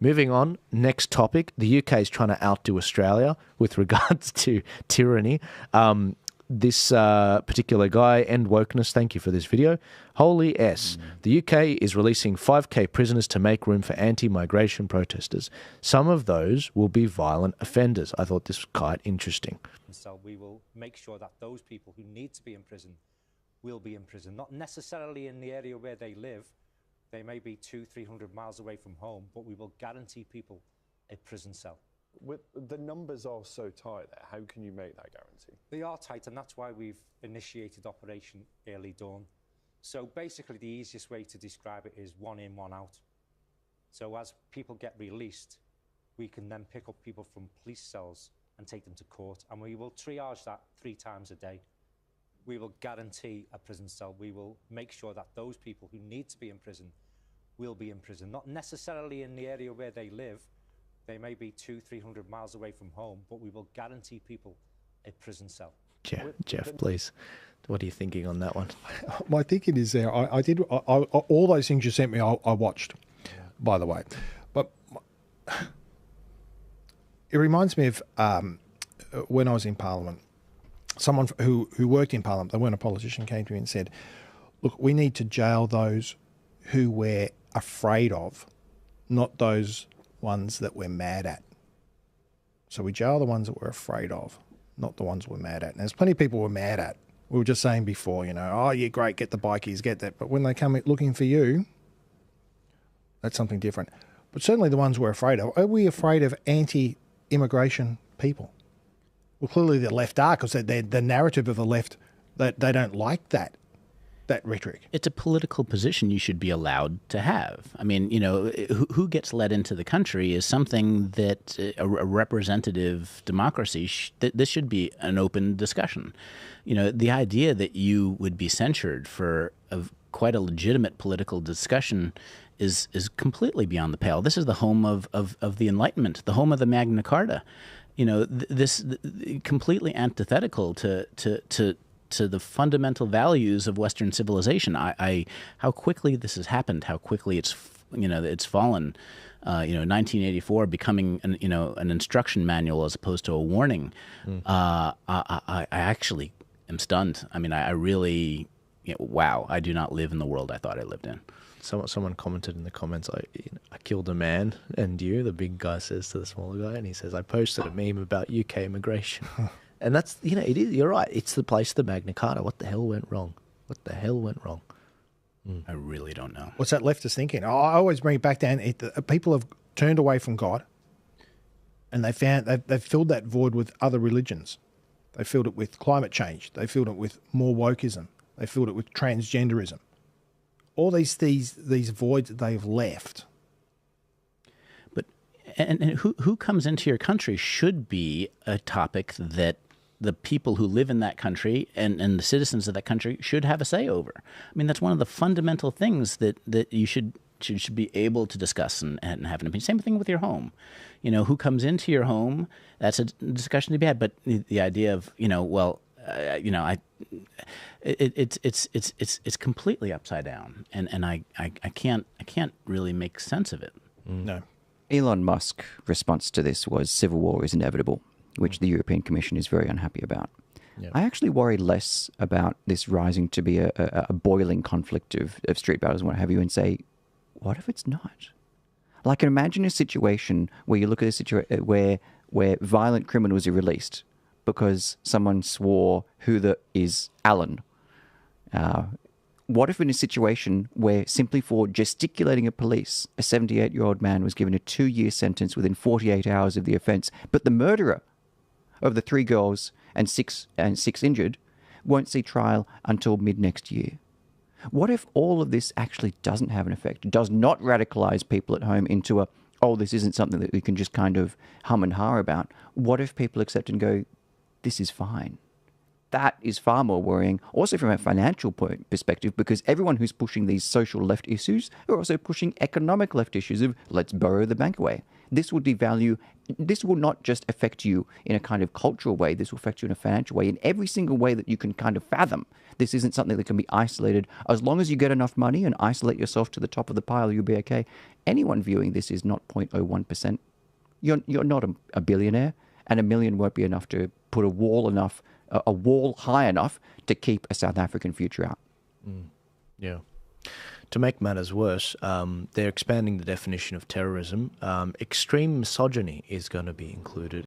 Moving on, next topic. The UK is trying to outdo Australia with regards to tyranny. This particular guy, End Wokeness, thank you for this video. Holy S. The UK is releasing 5k prisoners to make room for anti-migration protesters. Some of those will be violent offenders. I thought this was quite interesting. So we will make sure that those people who need to be in prison will be in prison, not necessarily in the area where they live. They may be 200-300 miles away from home, but we will guarantee people a prison cell. The numbers are so tight there. How can you make that guarantee? They are tight, and that's why we've initiated Operation Early Dawn. So basically, the easiest way to describe it is 1 in, 1 out. So as people get released, we can then pick up people from police cells and take them to court, and we will triage that 3 times a day. We will guarantee a prison cell. We will make sure that those people who need to be in prison will be in prison, not necessarily in the area where they live. They may be 200-300 miles away from home, but we will guarantee people a prison cell. Jeff, please. What are you thinking on that one? My thinking is there. I did all those things you sent me. I watched, by the way, but it reminds me of when I was in Parliament. Someone who worked in Parliament, they weren't a politician, came to me and said, "Look, we need to jail those who we're afraid of, not those ones that we're mad at. So we jail the ones that we're afraid of, not the ones we're mad at." And there's plenty of people we're mad at. We were just saying before, oh, yeah, great, get the bikies, get that. But when they come looking for you, that's something different. But certainly the ones we're afraid of. Are we afraid of anti-immigration people? Well, clearly the left are, because the narrative of the left, that they don't like that rhetoric. It's a political position you should be allowed to have. I mean, who gets let into the country is something that a representative democracy, this should be an open discussion. The idea that you would be censured for quite a legitimate political discussion is completely beyond the pale. This is the home of the Enlightenment, the home of the Magna Carta. This completely antithetical to the fundamental values of Western civilization. How quickly this has happened, how quickly it's fallen. 1984 becoming an instruction manual as opposed to a warning. I actually am stunned. I mean, I really, wow, I do not live in the world I thought I lived in. Someone commented in the comments, I killed a man, and the big guy says to the smaller guy, and he says, I posted a meme about UK immigration. And that's, it is, you're right. It's the place of the Magna Carta. What the hell went wrong? What the hell went wrong? I really don't know. What's that leftist thinking? I always bring it back down. People have turned away from God, and they've filled that void with other religions. They filled it with climate change. They filled it with more wokeism. They filled it with transgenderism. All these voids that they've left. But and who comes into your country should be a topic that the people who live in that country and the citizens of that country should have a say over. I mean, that's one of the fundamental things that you should be able to discuss and have an opinion. Same thing with your home. Who comes into your home, that's a discussion to be had. But the idea of, it's completely upside down, and I can't really make sense of it. No. Elon Musk's response to this was civil war is inevitable, which the European Commission is very unhappy about. Yep. I actually worry less about this rising to be a boiling conflict of street battles and what have you, and say, what if it's not? Like, imagine a situation where you look at a situation where violent criminals are released because someone swore who is Alan. What if in a situation where simply for gesticulating at police, a 78-year-old man was given a 2-year sentence within 48 hours of the offence, but the murderer of the 3 girls and six injured won't see trial until mid-next year? What if all of this actually doesn't have an effect, does not radicalise people at home into this isn't something that we can just kind of hum and ha about? What if people accept and go, this is fine? That is far more worrying, also from a financial perspective, because everyone who's pushing these social left issues are also pushing economic left issues of let's borrow the bank away. this will devalue. This will not just affect you in a kind of cultural way. This will affect you in a financial way, in every single way that you can kind of fathom. This isn't something that can be isolated. As long as you get enough money and isolate yourself to the top of the pile, you'll be okay. Anyone viewing this is not 0.01%. You're not a billionaire, and $1 million won't be enough to put a wall high enough to keep a South African future out. Yeah. To make matters worse, they're expanding the definition of terrorism. Extreme misogyny is going to be included